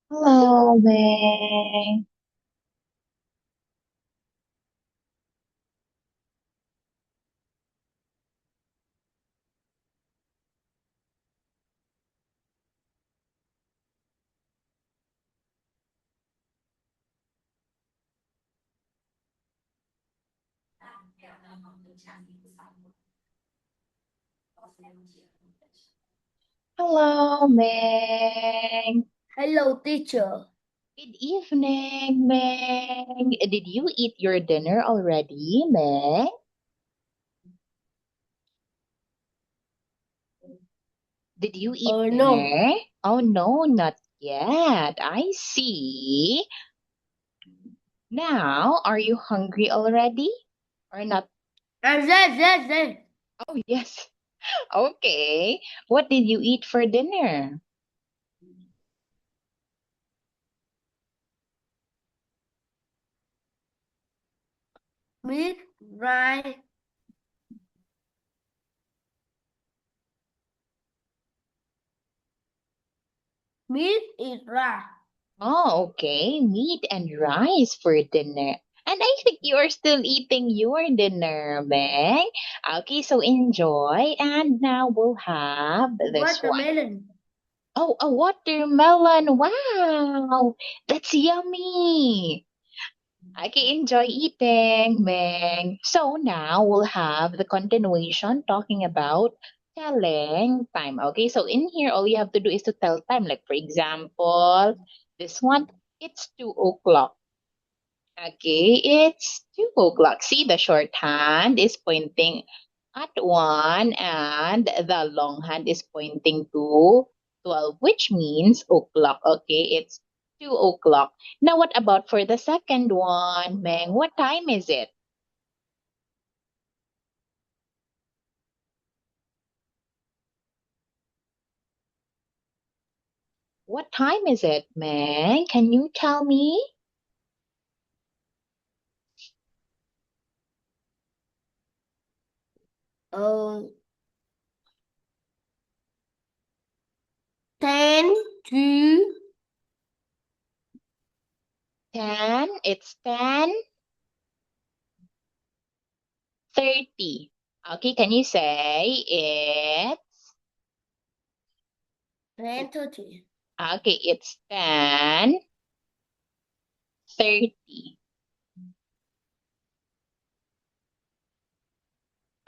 Hello, May. Hello, May. Hello, teacher. Good evening, May. Did you eat your dinner already, May? Did you eat Oh no. dinner? Oh, no, not yet. I see. Now, are you hungry already? Or not? Yes. Oh, yes. Okay. What did you eat for dinner? Meat, rice. Meat is rice. Oh, okay. Meat and rice for dinner. And I think you are still eating your dinner, Meg. Okay, so enjoy. And now we'll have this one. Watermelon. Oh, a watermelon. Wow, that's yummy. Okay, enjoy eating, Meg. So now we'll have the continuation talking about telling time. Okay, so in here, all you have to do is to tell time. Like, for example, this one, it's 2 o'clock. Okay, it's 2 o'clock. See, the short hand is pointing at one, and the long hand is pointing to 12, which means o'clock. Okay, it's 2 o'clock. Now, what about for the second one, Meng? What time is it? What time is it, Meng? Can you tell me? Um, 10 to 10. It's 10:30. Okay, can you say it's 10:30. okay, it's 10:30.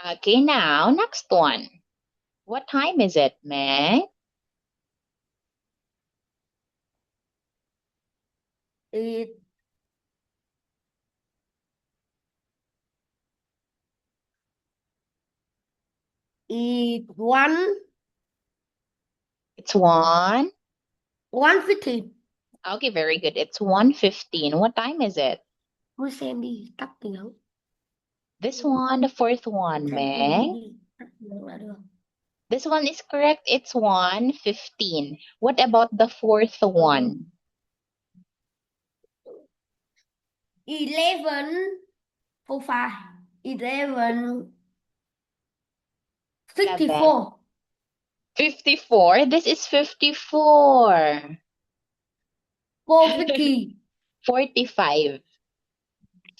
Okay, now next one. What time is it, Meg? It is It's 1. 1:15. Okay, very good. It's 1:15. What time is it? Mới xem đi, tắt tiếng. This one, the fourth one, Xem tivi Meg. đi, tắt tiếng là được. This one is correct. It's 1:15. What about the fourth Ừ. one? 11:05. 11:54. 11. 54. This is 54. 4:50. 45.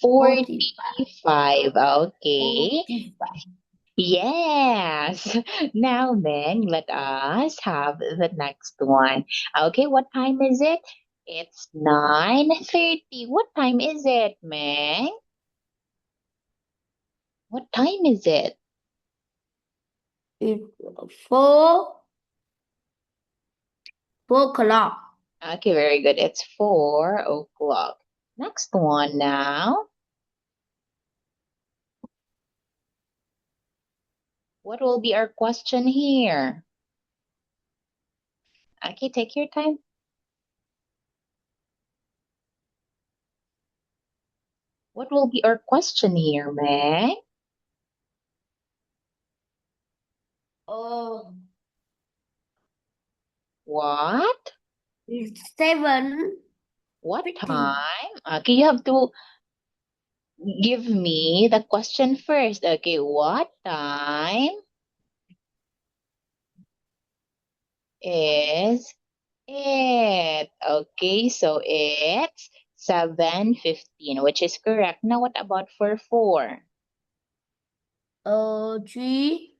45. 45. Okay. 45. Yes. Now then, let us have the next one. Okay, what time is it? It's 9:30. What time is it, Meg? What time is it? It's 4 o'clock. Okay, very good. It's 4 o'clock. Next one now. What will be our question here? Okay, take your time. What will be our question here, Meg? Oh, What? it's 7:50. What time? Okay, you have to give me the question first. Okay, what time is it? it. Okay, so it's 7:15, which is correct. Now, what about for 4? 3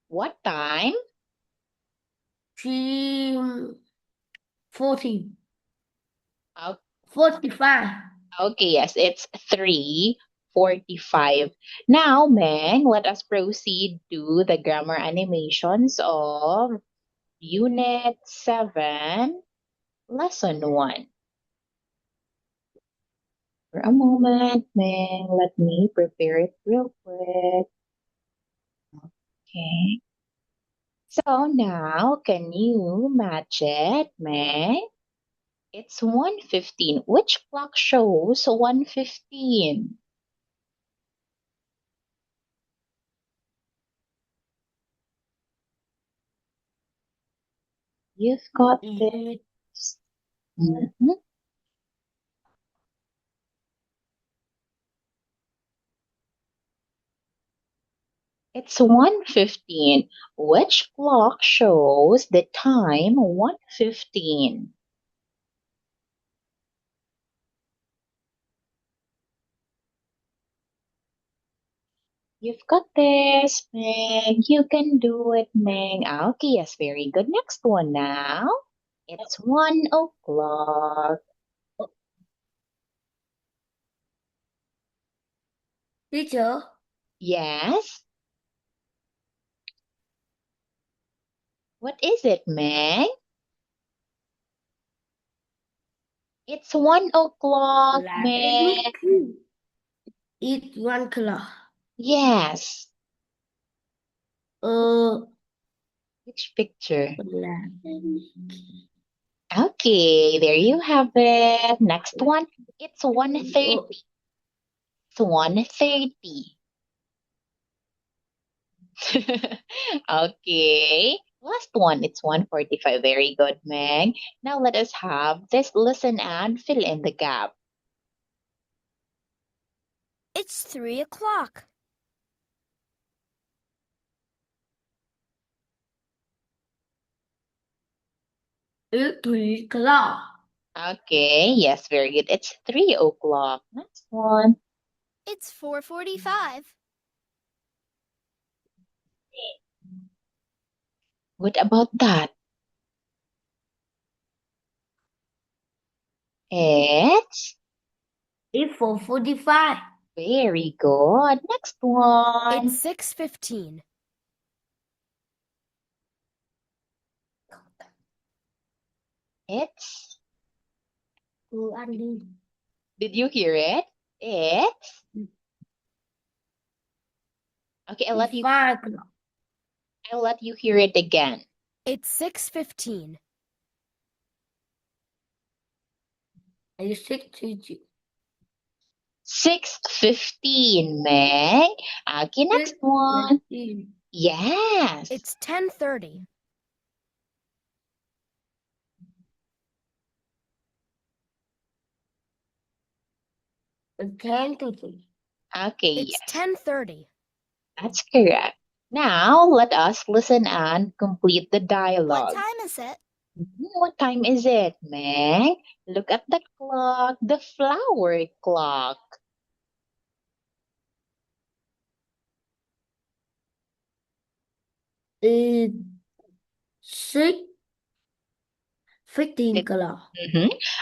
What time? 3:40. O- 45. Okay, yes, it's 3:45. Now, Meng, let us proceed to the grammar animations of Unit 7, Lesson 1. For a moment, Meng, let me prepare it real quick. Okay. So now, can you match it, Meng? It's 1:15. Which clock shows 1:15? You've got It this. Mhm. It's 1:15. Which clock shows the time 1:15? You've got this, Meg. You can do it, Meg. Okay, yes, very good. Next one now. It's 1 o'clock. Teacher, Yes. What is it, Meg? It's 1 o'clock, let me Meg. see. It's 1 o'clock. Yes. Uh, Which picture? let me Okay, there you have it. Next one. It's see. 1:30. It's 1:30. Okay. Last one. It's 1:45. Very good, Meg. Now let us have this listen and fill in the gap. It's 3 o'clock. It's 3 o'clock. Okay. Yes, very good. It's 3 o'clock. Next one. It's 4:45. What about that? It's It's 4:45. very good. Next one. It's 6:15. It's, Ăn đi. did you hear it? It's, okay, It's 5 o'clock. I'll let you hear it again. It's 6:15. It's 6:30. 6:15, Meg. Okay, next one. Yes. It's 10:30. It's 10:30. Okay, It's yes, 10:30. that's correct. Now, let us listen and complete the What dialogue. time is it? What time is it, Meg? Look at the clock, the flower clock. It's 6:15 o'clock.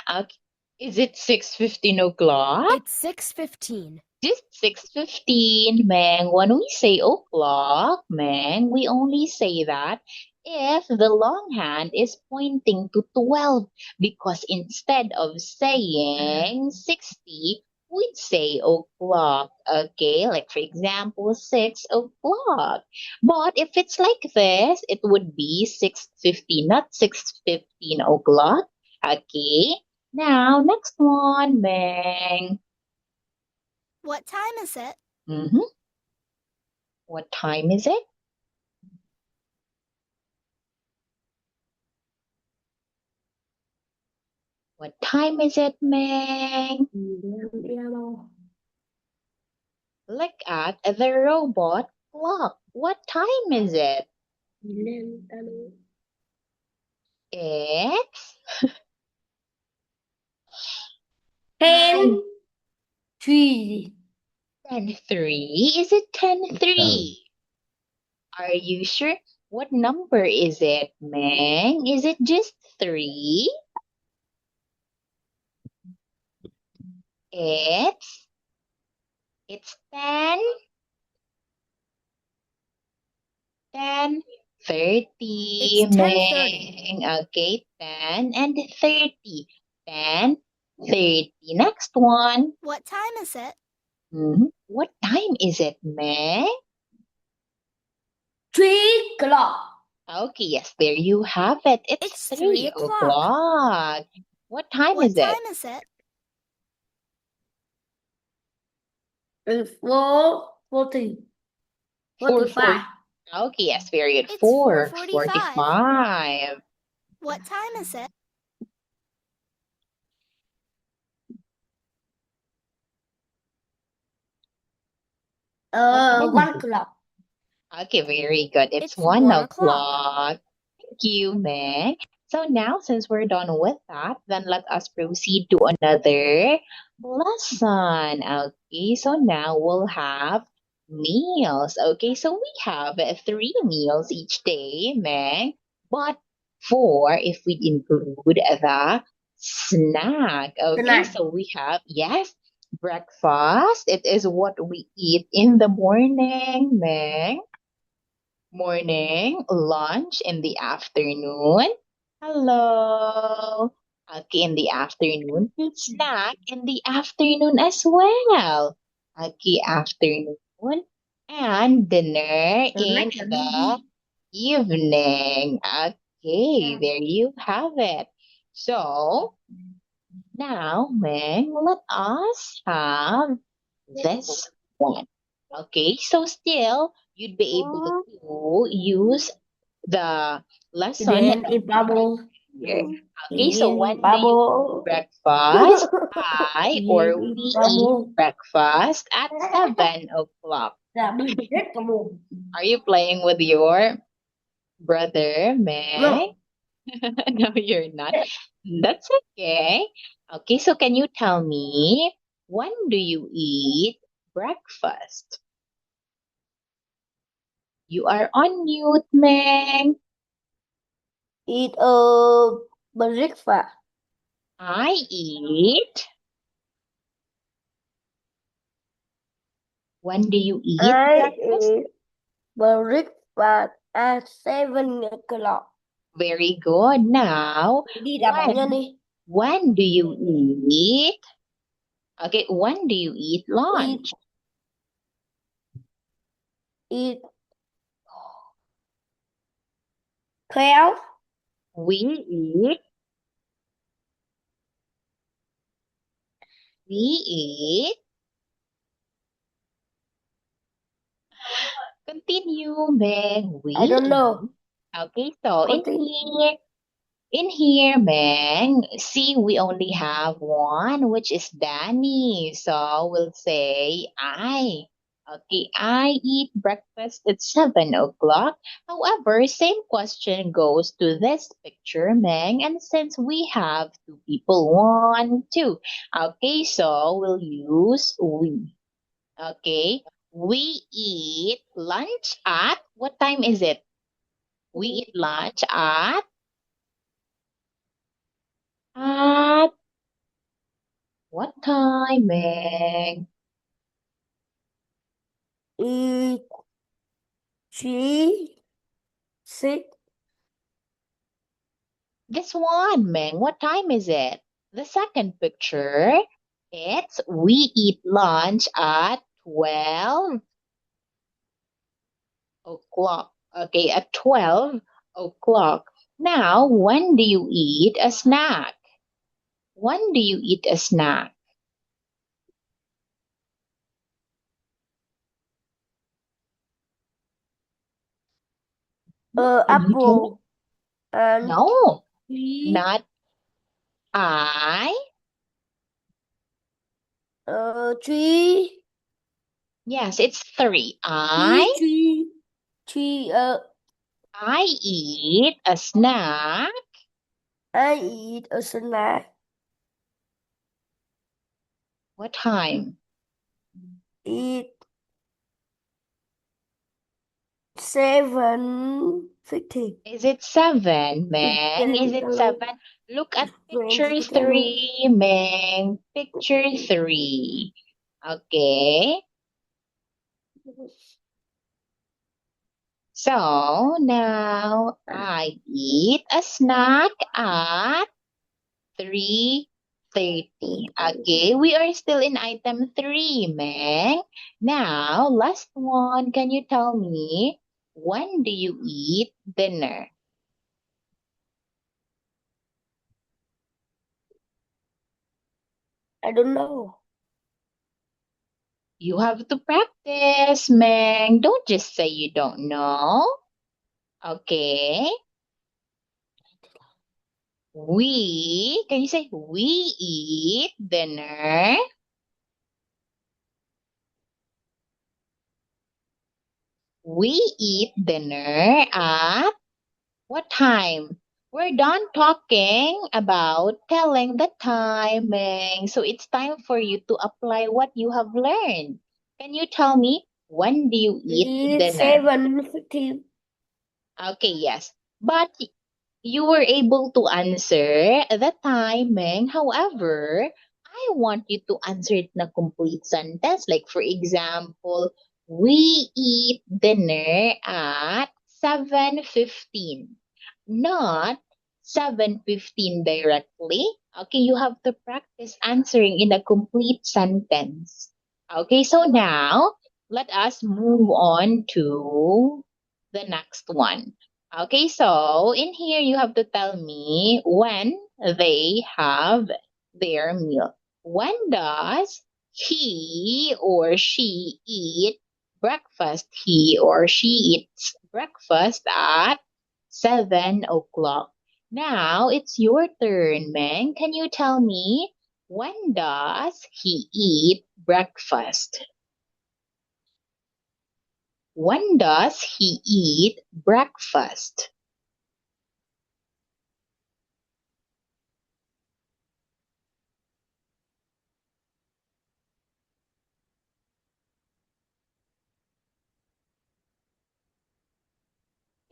Okay. Is it 6:15 o'clock? It's 6:15. Just 6:15, Meng. When we say o'clock, Meng, we only say that if the long hand is pointing to 12, because instead of saying 60, we'd say o'clock. Okay, like for example, 6 o'clock. But if it's like this, it would be 6:15, not 6:15 o'clock. Okay, now next one, Meng. What time is it? Mm-hmm. What time is it? What time is it, Meg? Look at the robot clock. What time is it? It's 3. 10-3? Is it 10-3? Are you sure? What number is it, Meng? Is it just 3? It's 10, 10, 30, It's 10:30. Meng. Okay, 10 and 30. 10, 30. Next one. What time is it? What time is it, Meng? 3 o'clock. Okay, yes, there you have it. It's It's 3 3 o'clock. o'clock. What time What is it? time is it? It's 4:40. 4:40. 45. Okay, yes, very good. It's 4:45. 4:45. What time is it? What time 1 is it? o'clock. Okay, very good. It's It's 1 1 o'clock. o'clock. Thank you, Meg. So now, since we're done with that, then let us proceed to another lesson. Okay, so now we'll have meals. Okay, so we have 3 meals each day, Meg, but 4 if we include the snack. Okay, Snack. so we have, yes, breakfast. It is what we eat in the morning, Meg. Morning, lunch in the afternoon. Hello. Okay, in the afternoon. Snack in the afternoon as well. Okay, afternoon. And dinner in the evening. Okay, there you have it. So, now, Meng, let us have this one. Okay, so still you'd be able to use the lesson Then eat bubble. here. Okay, so Eat when do you eat bubble. breakfast? I or Eat we bubble. eat breakfast at 7 o'clock. Là mình rất cả buồn. Are you playing with your brother, No. Meg? No, you're not. That's okay. Okay, so can you tell me when do you eat breakfast? You are on mute, Meg. Eat breakfast. I eat. When do you eat I breakfast? eat breakfast at 7 o'clock. Very good. Now, Đi đạp bạn nhân đi. when do you eat? Okay, when do you eat lunch? Eat 12. We eat. We eat. Continue, Meg. We I don't eat. know. Okay, so Continue. in here, Meng, see, we only have one, which is Danny. So we'll say I. Okay, I eat breakfast at 7 o'clock. However, same question goes to this picture, Meng. And since we have 2 people, 1, 2. Okay, so we'll use we. Okay, we eat lunch at, what time is it? We eat lunch at what time, Meg? Eat 3, 6. This one, Meg. What time is it? The second picture, it's we eat lunch at 12 o'clock. Okay, at 12 o'clock. Now, when do you eat a snack? When do you eat a snack? Can you tell me? Apple. And No, 3. not I. 3. Yes, it's 3. I eat a snack. I eat a snack. What time? eat 7:15. Is it 7, Meng? Is it 7? Look at picture 3, Meng. Picture 3. Okay. So now I eat a snack at 3:30. Okay, we are still in item 3, Meng. Now, last one. Can you tell me, when do you eat dinner? I don't know. You have to practice, Meng. Don't just say you don't know. Okay. Can you say we eat dinner? We eat dinner at what time? We're done talking about telling the timing. So it's time for you to apply what you have learned. Can you tell me, when do you eat It's dinner? 7:15. Okay, yes. But you were able to answer the timing. However, I want you to answer it in a complete sentence. Like, for example, we eat dinner at 7:15. Not 7:15 directly. Okay, you have to practice answering in a complete sentence. Okay, so now let us move on to the next one. Okay, so in here you have to tell me when they have their meal. When does he or she eat breakfast? He or she eats breakfast at 7 o'clock. Now it's your turn, Meng. Can you tell me, when does he eat breakfast? When does he eat breakfast?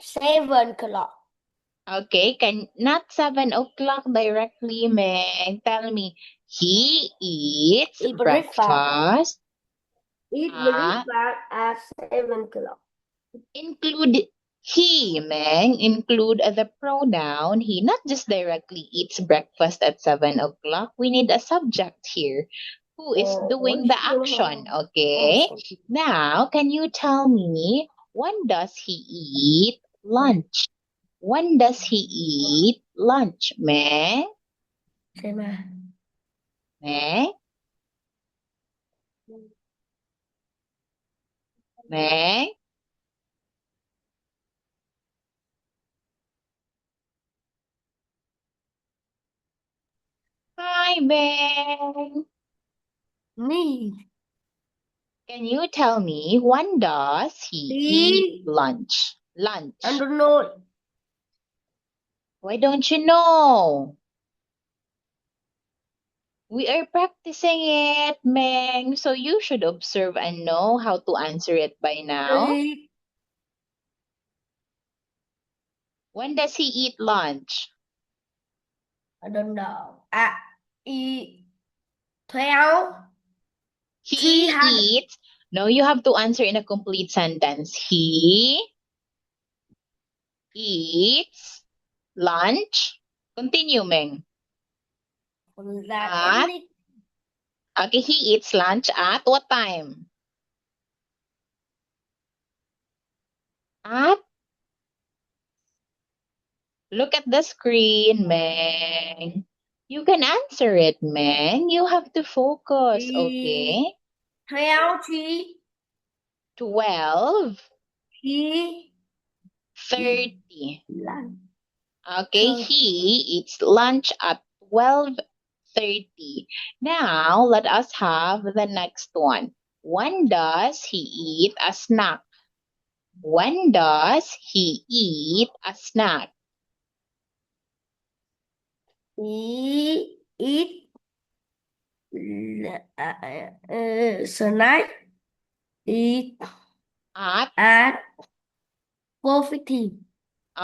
Seven o'clock. Okay, not 7 o'clock directly, Meg. Tell me, he eats Eat breakfast Eat at, breakfast at 7 o'clock. include he, Meg. Include the pronoun he, not just directly eats breakfast at 7 o'clock. We need a subject here who is doing the action, okay? Now, can you tell me, when does he eat lunch? When does he eat lunch, Meg? Say mà. Meg? Meg? Hi, Meg. Me. Can you tell me, when does he eat lunch? Lunch. I don't know. Why don't you know? We are practicing it, Meg. So you should observe and know how to answer it by now. Eat. When does he eat lunch? I don't know. Eat 12. He 300. eats. No, you have to answer in a complete sentence. He eats lunch. Continue, Meng. At, okay, he eats lunch at what time? At, look at the screen, Meng. You can answer it, Meng. You have to focus, okay? 12. 12. 3. 30. Lunch. Okay, he eats lunch at 12:30. Now, let us have the next one. When does he eat a snack? When does he eat a snack? Snack eat At, 4:15.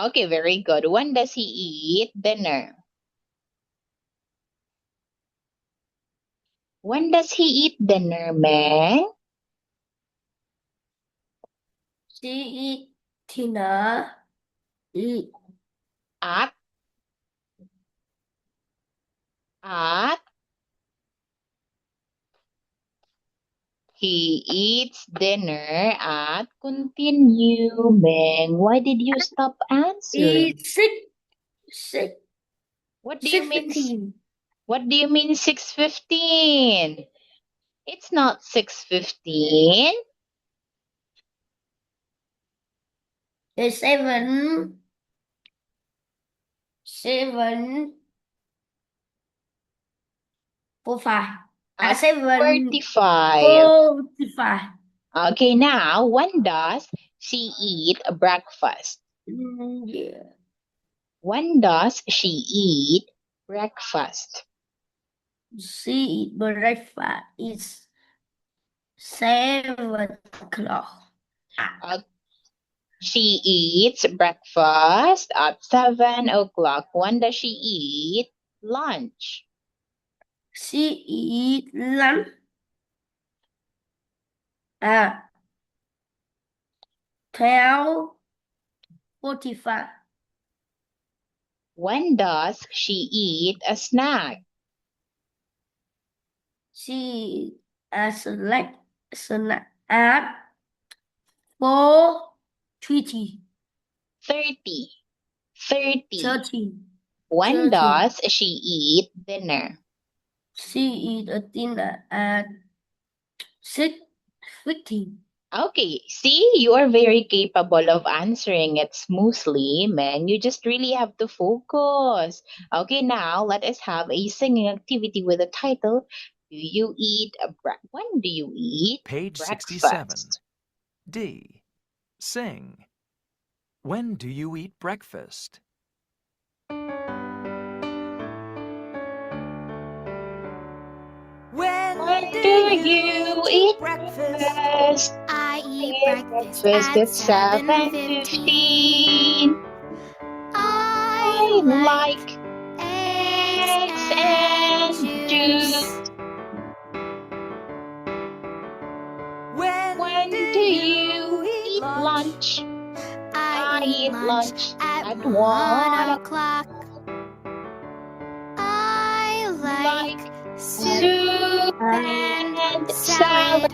okay, very good. When does he eat dinner? When does he eat dinner, Meng? She eat dinner. Eat At, he eats dinner at, continue, Meng. Why did you stop answering? eat six What do you mean? 6:15. What do you mean 6:15? It's not 6:15. It's 7:45. At 7:45. 45. Okay, now when does she eat breakfast? Yeah. When does she eat breakfast? She eat breakfast. It's 7:00. She eats breakfast at 7 o'clock. When does she eat lunch? She eat lunch at 12:45. When does she eat a snack? She eat a snack at 4:30. 30. 30. When 30. does she eat dinner? She eat a dinner at 6:15. Okay, see, you are very capable of answering it smoothly, man. You just really have to focus. Okay, now let us have a singing activity with the title, Do you eat when do you eat Page breakfast? 67. D. Sing. When do you eat breakfast? When do you eat breakfast? I eat breakfast Breakfast at at 7:15. I like eggs and and juice. juice. When do you eat lunch? I eat lunch at 1 1 o'clock. I like soup and salad.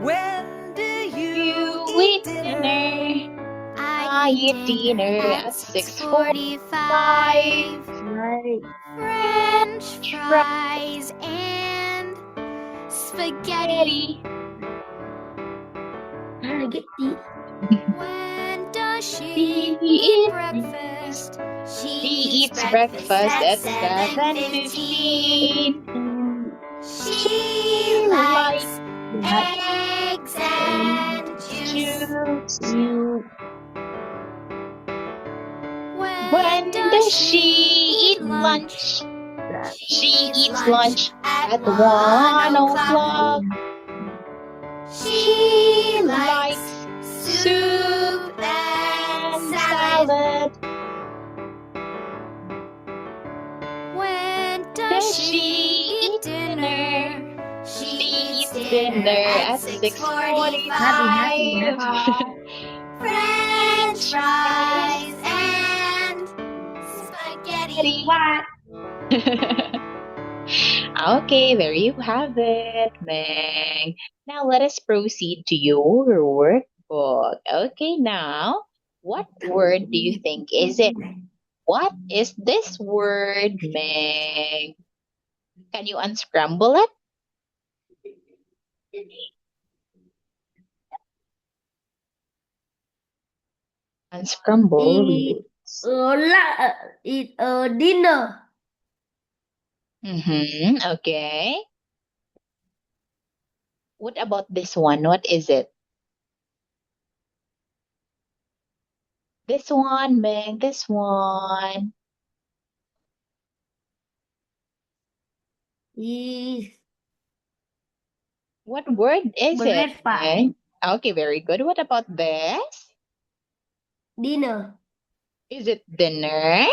When do You eat dinner? I eat dinner at 6:45. French fries and spaghetti. When does she eat breakfast? She eats breakfast at 7:15. She likes eggs and juice. When does she eat lunch? She eats lunch at 1 o'clock. She likes soup and salad. When does she eat dinner? She eats dinner at 6:45. French fries and spaghetti. Okay, there you have it, Meng. Now let us proceed to your workbook. Okay, now, what word do you think is it? What is this word, Meng? Can you unscramble it? Unscramble. Eat a dinner. Okay. What about this one? What is it? This one, Meng, this one. Is What word is it, Breakfast. Meng? Okay, very good. What about this? Dinner. Is it dinner?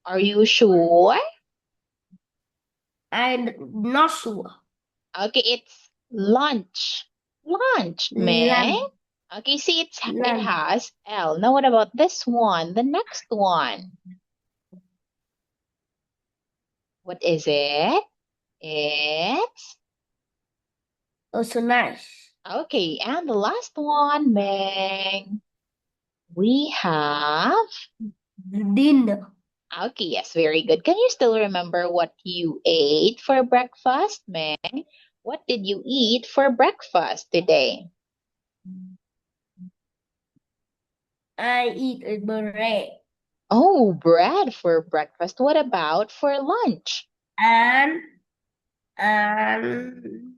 Are you sure? I'm not sure. Okay, it's lunch. Lunch, Meng. Lunch. Okay, see, it Lunch. has L. Now, what about this one? The next one. What is it? It's Also nice. okay, and the last one, Meng. We have Dinner. okay, yes, very good. Can you still remember what you ate for breakfast, Meng? What did you eat for breakfast today? I eat a bread Oh, bread for breakfast. What about for lunch? and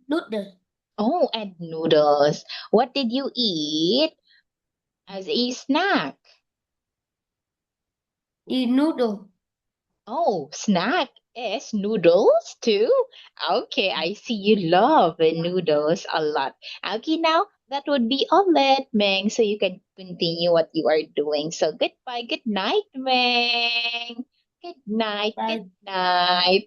noodle. Oh, and noodles. What did you eat as a snack? The noodle. Oh, snack is noodles too? Okay, I see you love the noodles a lot. Okay, now that would be all it, Meng, so you can continue what you are doing. So goodbye, good night, Meng. Good night, Bye. good night.